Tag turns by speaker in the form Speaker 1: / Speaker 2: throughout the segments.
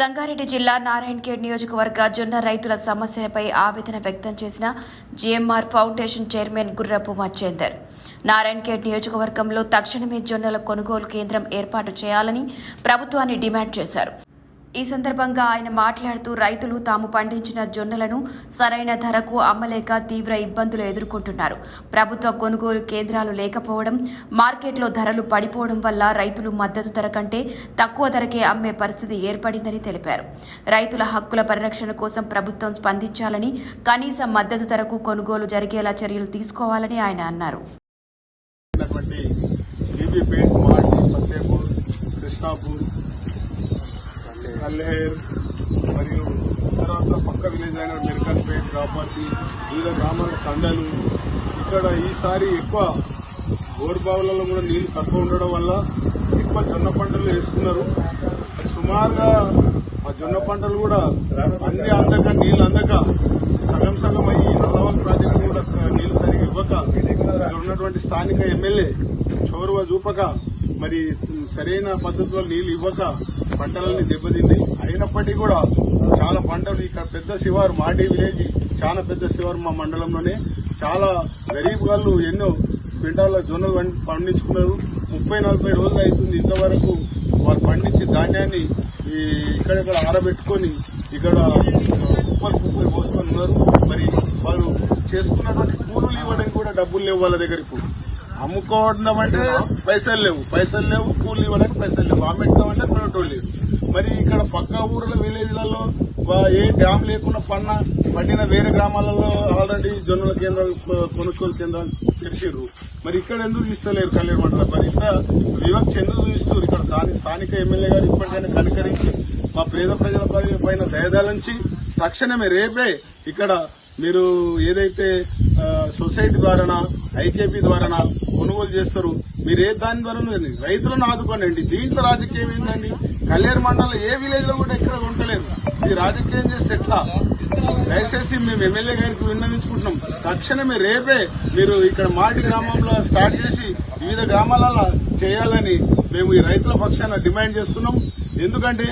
Speaker 1: సంగారెడ్డి జిల్లా నారాయణఖేడ్ నియోజకవర్గ జొన్న రైతుల సమస్యలపై ఆవేదన వ్యక్తం చేసిన జీఎంఆర్ ఫౌండేషన్ చైర్మన్ గుర్రపు మచ్చేందర్. నారాయణఖేడ్ నియోజకవర్గంలో తక్షణమే జొన్నల కొనుగోలు కేంద్రం ఏర్పాటు చేయాలని ప్రభుత్వాన్ని డిమాండ్ చేశారు. ఈ సందర్భంగా ఆయన మాట్లాడుతూ రైతులు తాము పండించిన జొన్నలను సరైన ధరకు అమ్మలేక తీవ్ర ఇబ్బందులు ఎదుర్కొంటున్నారు. ప్రభుత్వ కొనుగోలు కేంద్రాలు లేకపోవడం, మార్కెట్లో ధరలు పడిపోవడం వల్ల రైతులు మద్దతు ధర కంటే తక్కువ ధరకే అమ్మే పరిస్థితి ఏర్పడిందని తెలిపారు. రైతుల హక్కుల పరిరక్షణ కోసం ప్రభుత్వం స్పందించాలని, కనీస మద్దతు ధరకు కొనుగోలు జరిగేలా చర్యలు తీసుకోవాలని ఆయన అన్నారు.
Speaker 2: కల్లేర్ మరియు తర్వాత పక్క విలేజ్ అయిన మెరకన్పేట్, రాపర్తి, వివిధ గ్రామాల తండలు. ఇక్కడ ఈసారి ఎక్కువ బోర్బావులలో కూడా నీళ్లు తక్కువ ఉండడం వల్ల ఎక్కువ జొన్న పంటలు వేసుకున్నారు. సుమారుగా ఆ జొన్న పంటలు కూడా అన్ని అందక నీళ్లు అందక సగం అయ్యి నల్లవల్ ప్రాజెక్టు కూడా నీళ్లు సరిగ్గా ఇవ్వక ఇక్కడ ఉన్నటువంటి స్థానిక ఎమ్మెల్యే చొరవ చూపక మరి సరైన పద్ధతిలో నీళ్లు ఇవ్వక పంటలన్నీ దెబ్బతింది. అయినప్పటికీ కూడా చాలా పంటలు ఇక్కడ పెద్ద శివారు మాడి విలేజ్ చాలా పెద్ద శివారు మా మండలంలోనే చాలా గరీబ్ వాళ్ళు ఎన్నో క్వింటాల జొన్నలు పండించుకున్నారు. 30-40 రోజులు అవుతుంది ఇంతవరకు వాళ్ళు పండించే ధాన్యాన్ని ఇక్కడెక్కడ ఆరబెట్టుకొని ఇక్కడ కుప్పలు పోసుకొని ఉన్నారు. మరి వాళ్ళు చేసుకున్నటువంటి కూలీలు ఇవ్వడానికి కూడా డబ్బులు లేవు వాళ్ళ దగ్గర. ఇప్పుడు అమ్ముకోవడం అంటే పైసలు లేవు, కూలీలు ఇవ్వడానికి పైసలు లేవు, అమ్మెడతామంటే కొనటోళ్ళు లేదు. మరి ఇక్కడ పక్క ఊర్ల విలేజ్లలో ఏ డ్యామ్ లేకుండా పండిన వేరే గ్రామాలలో ఆల్రెడీ జొన్నల కేంద్రాలు, కొనుగోలు కేంద్రాలు తెరిచిర్రు. మరి ఇక్కడ ఎందుకు ఇస్తలేరు కల్లేరు మండలం? మరి ఇంత వివక్ష ఎందుకు చూపిస్తారు? ఇక్కడ స్థానిక ఎమ్మెల్యే గారు ఇప్పటికైనా కనికరించి మా పేద ప్రజల పైన దయదాలించి తక్షణమే రేపే ఇక్కడ మీరు ఏదైతే సొసైటీ ద్వారానా, ఐకేపీ ద్వారానా కొనుగోలు చేస్తారు, మీరు దాని ద్వారా రైతులను ఆదుకోనండి. దీంట్లో రాజకీయం ఏంటండి? కల్లేరు మండలం ఏ విలేజ్ లో కూడా ఎక్కడ ఉండలేదు. ఇది రాజకీయం చేస్తే ఎట్లా? దయచేసి మేము ఎమ్మెల్యే గారికి విన్నవించుకుంటున్నాం, తక్షణమే రేపే మీరు ఇక్కడ మాటి గ్రామంలో స్టార్ట్ చేసి వివిధ గ్రామాలలో చేయాలని మేము ఈ రైతుల పక్షాన డిమాండ్ చేస్తున్నాం. ఎందుకంటే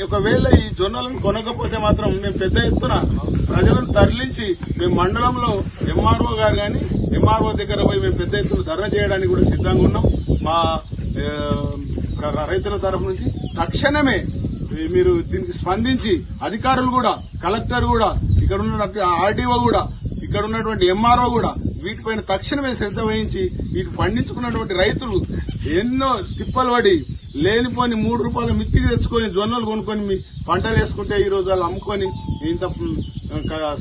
Speaker 2: ఒకవేళ ఈ జొన్నలను కొనకపోతే మాత్రం మేము పెద్ద ఎత్తున ప్రజలను తరలించి మేము మండలంలో ఎంఆర్ఓ గారు కానీ ఎంఆర్ఓ దగ్గర పోయి మేము పెద్ద ఎత్తున ధర్నా చేయడానికి కూడా సిద్ధంగా ఉన్నాం. మా రైతుల తరఫు నుంచి తక్షణమే మీరు దీనికి స్పందించి అధికారులు కూడా, కలెక్టర్ కూడా, ఇక్కడ ఉన్న ఆర్డీఓ కూడా, ఇక్కడ ఉన్నటువంటి ఎంఆర్ఓ కూడా వీటిపైన తక్షణమే శ్రద్ధ వహించి వీటి పండించుకున్నటువంటి రైతులు ఎన్నో తిప్పలు పడి లేనిపోని 3 రూపాయల మిత్తికి తెచ్చుకొని జొన్నలు కొనుక్కొని మీ పంటలు వేసుకుంటే ఈ రోజు వాళ్ళు అమ్ముకొని ఇంత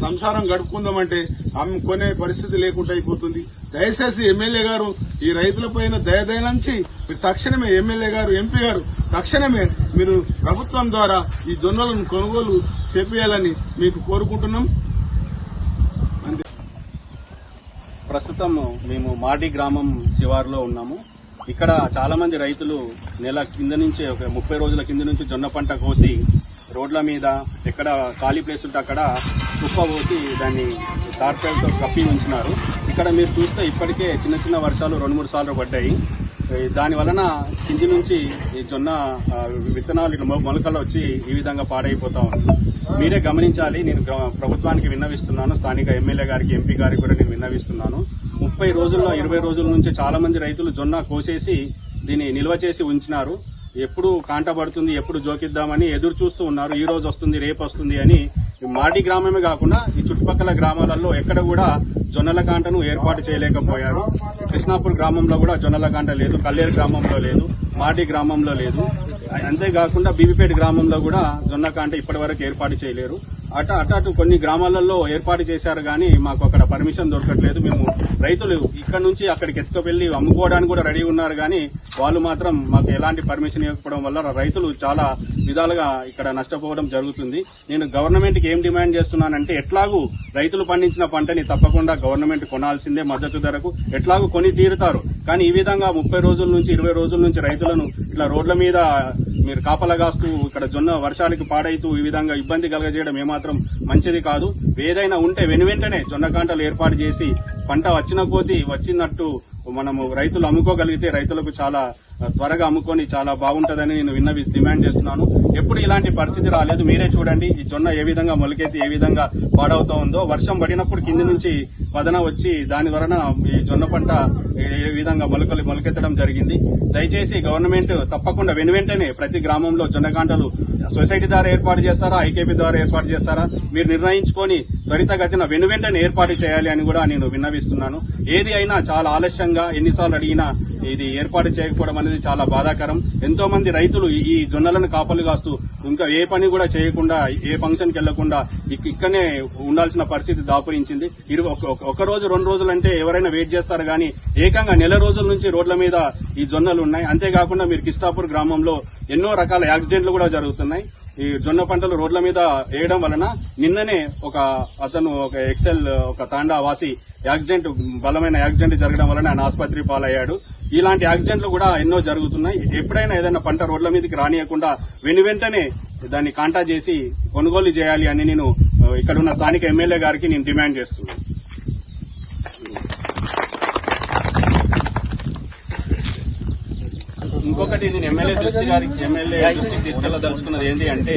Speaker 2: సంసారం గడుపుకుందామంటే అమ్ముకునే పరిస్థితి లేకుండా అయిపోతుంది. దయచేసి ఎమ్మెల్యే గారు ఈ రైతులపైన దయదయనంచి మీరు తక్షణమే ఎమ్మెల్యే గారు, ఎంపీ గారు తక్షణమే మీరు ప్రభుత్వం ద్వారా ఈ జొన్నలను కొనుగోలు చేపేయాలని మీకు కోరుకుంటున్నాం.
Speaker 3: ప్రస్తుతం మేము మాడి గ్రామం శివారులో ఉన్నాము. ఇక్కడ చాలా మంది రైతులు నెల కింద నుంచి, ఒక 30 రోజుల కింద నుంచి జొన్న పంట కోసి రోడ్ల మీద ఎక్కడ ఖాళీ ప్లేస్ ఉంటే అక్కడ కుప్ప పోసి దాన్ని తార్పాలతో కప్పి ఉంచినారు. ఇక్కడ మీరు చూస్తే ఇప్పటికే చిన్న వర్షాలు 2-3 సార్లు పడ్డాయి. దాని వలన కింది నుంచి ఈ జొన్న విత్తనాలు ఇట్లా మొలకలు వచ్చి ఈ విధంగా పాడైపోతా ఉంది. మీరే గమనించాలి. నేను ప్రభుత్వానికి విన్నవిస్తున్నాను, స్థానిక ఎమ్మెల్యే గారికి, ఎంపీ గారికి కూడా నేను విన్నవిస్తున్నాను. 30 రోజుల్లో 20 రోజుల నుంచి చాలా మంది రైతులు జొన్న కోసేసి దీన్ని నిల్వ చేసి ఉంచినారు. ఎప్పుడు కాంట పడుతుంది, ఎప్పుడు జోకిద్దామని ఎదురు చూస్తూ ఉన్నారు. ఈ రోజు వస్తుంది, రేపు వస్తుంది అని. మాటి గ్రామమే కాకుండా ఈ చుట్టుపక్కల గ్రామాలలో ఎక్కడ కూడా జొన్నల కాంటను ఏర్పాటు చేయలేకపోయారు. కృష్ణాపూర్ గ్రామంలో కూడా జొన్నల కాంట లేదు, కల్లేరు గ్రామంలో లేదు, మాటి గ్రామంలో లేదు. అంతేకాకుండా బీబీపేట గ్రామంలో కూడా జొన్న కాంట ఇప్పటి వరకు ఏర్పాటు చేయలేరు. అటు కొన్ని గ్రామాలలో ఏర్పాటు చేశారు కానీ మాకు అక్కడ పర్మిషన్ దొరకట్లేదు. మేము రైతులు ఇక్కడ నుంచి అక్కడికి ఎత్తుకువెళ్లి అమ్ముకోవడానికి కూడా రెడీ ఉన్నారు కానీ వాళ్ళు మాత్రం మాకు ఎలాంటి పర్మిషన్ ఇవ్వకపోవడం వల్ల రైతులు చాలా విధాలుగా ఇక్కడ నష్టపోవడం జరుగుతుంది. నేను గవర్నమెంట్కి ఏం డిమాండ్ చేస్తున్నానంటే, ఎట్లాగూ రైతులు పండించిన పంటని తప్పకుండా గవర్నమెంట్ కొనాల్సిందే, మద్దతు ధరకు ఎట్లాగూ కొని తీరుతారు. కానీ ఈ విధంగా 30 రోజుల నుంచి 20 రోజుల నుంచి రైతులను ఇట్లా రోడ్ల మీద మీరు కాపలాగాస్తూ ఇక్కడ జొన్న వర్షాలకి పాడైతూ ఈ విధంగా ఇబ్బంది కలగజేయడం ఏమాత్రం మంచిది కాదు. ఏదైనా ఉంటే వెనువెంటనే జొన్న కాంటలు ఏర్పాటు చేసి పంట వచ్చిన కొద్దీ వచ్చినట్టు మనము రైతులు అమ్ముకోగలిగితే రైతులకు చాలా త్వరగా అమ్ముకొని చాలా బాగుంటుందని నేను డిమాండ్ చేస్తున్నాను. ఎప్పుడు ఇలాంటి పరిస్థితి రాలేదు. మీరే చూడండి ఈ జొన్న ఏ విధంగా మొలకెత్తి ఏ విధంగా పాడవుతూ ఉందో. వర్షం పడినప్పుడు కింది నుంచి పదన వచ్చి దాని వలన ఈ జొన్న పంట ఏ విధంగా మొలకెత్తడం జరిగింది. దయచేసి గవర్నమెంట్ తప్పకుండా వెనువెంటనే ప్రతి గ్రామంలో జొన్న కాంటలు సొసైటీ ద్వారా ఏర్పాటు చేస్తారా, ఐకేపీ ద్వారా ఏర్పాటు చేస్తారా, మీరు నిర్ణయించుకొని త్వరితగతిన వెనువెంటనే ఏర్పాటు చేయాలి అని కూడా నేను విన్నవిస్తున్నాను. ఏది అయినా చాలా ఆలస్యంగా ఎన్నిసార్లు అడిగినా ఇది ఏర్పాటు చేయకపోవడం అనేది చాలా బాధాకరం. ఎంతో మంది రైతులు ఈ జొన్నలను కాపలు కాస్తూ ఇంకా ఏ పని కూడా చేయకుండా ఏ ఫంక్షన్కి వెళ్లకుండా ఇక్కడనే ఉండాల్సిన పరిస్థితి దాపురించింది. ఒక రోజు 2 రోజులు అంటే ఎవరైనా వెయిట్ చేస్తారు కానీ ఏకంగా నెల రోజుల నుంచి రోడ్ల మీద ఈ జొన్నలు ఉన్నాయి. అంతేకాకుండా మీరు కిష్టాపూర్ గ్రామంలో ఎన్నో రకాల యాక్సిడెంట్లు కూడా జరుగుతున్నాయి. ఈ జొన్న పంటలు రోడ్ల మీద వేయడం వలన నిన్ననే ఒక ఎక్సెల్ తాండా వాసి బలమైన యాక్సిడెంట్ జరగడం వలన ఆయన ఆసుపత్రి పాలయ్యాడు. ఇలాంటి యాక్సిడెంట్లు కూడా ఎన్నో జరుగుతున్నాయి. ఎప్పుడైనా ఏదైనా పంట రోడ్ల మీదకి రానియకుండా వెంటనే దాన్ని కాంటా చేసి కొనుగోలు చేయాలి అని నేను ఇక్కడ ఉన్న స్థానిక ఎమ్మెల్యే గారికి నేను డిమాండ్ చేస్తున్నాను. ఇంకొకటి నేను ఎమ్మెల్యే దృష్టికి తీసుకెళ్లదలుచుకున్నది ఏంటి అంటే,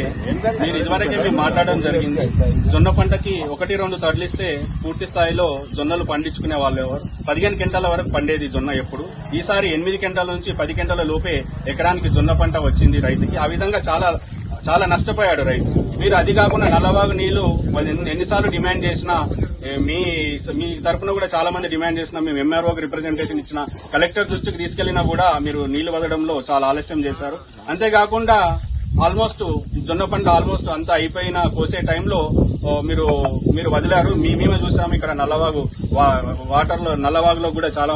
Speaker 3: మీరు ఇదివరకే మేము మాట్లాడడం జరిగింది. జొన్న పంటకి 1-2 తడ్లిస్తే పూర్తి స్థాయిలో జొన్నలు పండించుకునే వాళ్ళు 15 క్వింటాల వరకు పండేది జొన్న. ఎప్పుడు ఈసారి 8 క్వింటాల నుంచి 10 క్వింటాల లోపే ఎకరానికి జొన్న పంట వచ్చింది రైతుకి. ఆ విధంగా చాలా నష్టపోయాడు రైతు. మీరు అది కాకుండా నల్లవాగు నీళ్లు ఎన్నిసార్లు డిమాండ్ చేసినా, మీ తరఫున కూడా చాలా మంది డిమాండ్ చేసినా, మేము ఎంఆర్ఓకి రిప్రజెంటేషన్ ఇచ్చిన, కలెక్టర్ దృష్టికి తీసుకెళ్లినా కూడా మీరు నీళ్లు వదలడంలో చాలా ఆలస్యం చేశారు. అంతేకాకుండా జొన్న పంట ఆల్మోస్ట్ అంతా అయిపోయిన కోసే టైంలో మీరు వదిలారు. మేమే చూసాము ఇక్కడ నల్లవాగులో కూడా చాలా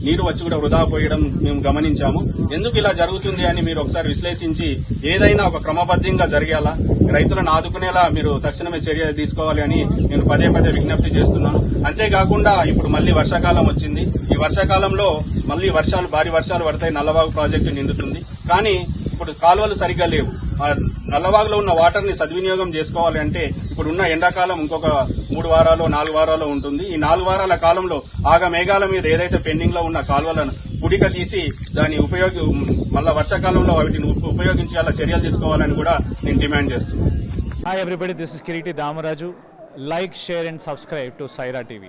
Speaker 3: నీరు వచ్చి కూడా వృధా పోయడం మేము గమనించాము. ఎందుకు ఇలా జరుగుతుంది అని మీరు ఒకసారి విశ్లేషించి ఏదైనా ఒక క్రమబద్దంగా జరిగేలా, రైతులను ఆదుకునేలా మీరు తక్షణమే చర్య తీసుకోవాలి అని నేను పదే విజ్ఞప్తి చేస్తున్నాను. అంతేకాకుండా ఇప్పుడు మళ్లీ వర్షాకాలం వచ్చింది. ఈ వర్షాకాలంలో మళ్లీ భారీ వర్షాలు పడతాయి. నల్లవాగు ప్రాజెక్టు నిండుతుంది. కానీ ఇప్పుడు కాలువలు సరిగ్గా లేవు. నల్లవాగులో ఉన్న వాటర్ ని సద్వినియోగం చేసుకోవాలి అంటే ఇప్పుడున్న ఎండాకాలం ఇంకొక 3 వారాలు 4 వారాలు ఉంటుంది. ఈ 4 వారాల కాలంలో మేఘాల మీద ఏదైతే పెండింగ్ లో ఉన్న కాలువలను పుడిక తీసి దాని మళ్ళా వర్షాకాలంలో వాటిని ఉపయోగించేలా చర్యలు తీసుకోవాలని కూడా నేను డిమాండ్ చేస్తున్నాను.
Speaker 4: Hi everybody, this is Kiriti Damaraju. Like, share and subscribe to Saira TV.